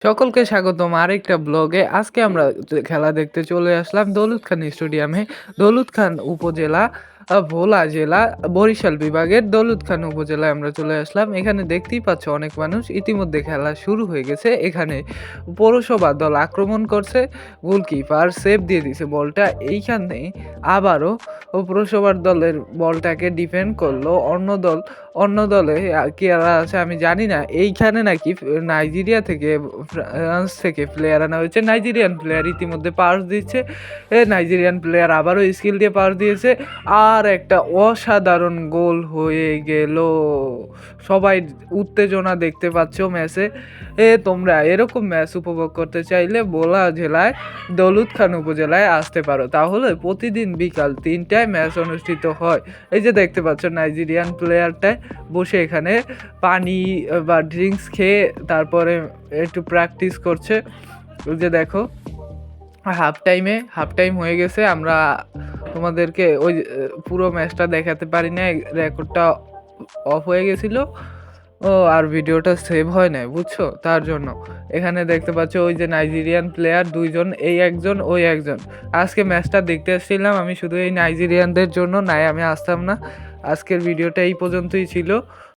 সকলকে স্বাগতম আরেকটা ব্লগে। আজকে আমরা খেলা দেখতে চলে আসলাম দৌলত খান স্টেডিয়ামে। দৌলত খান উপজেলা, ভোলা জেলা, বরিশাল বিভাগের দৌলত খান উপজেলায় আমরা চলে আসলাম। এখানে দেখতেই পাচ্ছ অনেক মানুষ। ইতিমধ্যে খেলা শুরু হয়ে গেছে। এখানে পৌরসভা দল আক্রমণ করছে। গোলকিপার সেভ দিয়ে দিছে বলটা। এইখানে আবারও পৌরসভার দলের বলটাকে ডিফেন্ড করলো অন্য দলে কারা আছে আমি জানি না। এইখানে নাকি নাইজেরিয়া থেকে ফ্রান্স থেকে প্লেয়ার আনা হয়েছে। নাইজেরিয়ান প্লেয়ার ইতিমধ্যে পাস দিচ্ছে। নাইজেরিয়ান প্লেয়ার আবারও স্কিল দিয়ে পাস দিয়েছে। আর একটা অসাধারণ গোল হয়ে গেল। সবাই উত্তেজনা দেখতে পাচ্ছ ম্যাচে। তোমরা এরকম ম্যাচ উপভোগ করতে চাইলে ভোলা জেলায় দৌলত খান উপজেলায় আসতে পারো। তাহলে প্রতিদিন বিকাল 3টায় ম্যাচ অনুষ্ঠিত হয়। এই যে দেখতে পাচ্ছ নাইজেরিয়ান প্লেয়ারটায় বসে এখানে পানি বা ড্রিঙ্কস খেয়ে তারপরে একটু প্র্যাকটিস করছে। ওই যে দেখো হাফ টাইম হয়ে গেছে। আমরা তোমাদেরকে ওই পুরো ম্যাচটা দেখাতে পারি না, রেকর্ডটা অফ হয়ে গেছিল। আর ভিডিওটা সেভ হয় নাই, বুঝছো, তার জন্য। এখানে দেখতে পাচ্ছ ওই যে নাইজেরিয়ান প্লেয়ার দুইজন, এই একজন ওই একজন। আজকে ম্যাচটা দেখতে এসেছিলাম আমি শুধু এই নাইজেরিয়ানদের জন্য, নাই আমি আসতাম না। আজকের ভিডিওটা এই পর্যন্তই ছিল।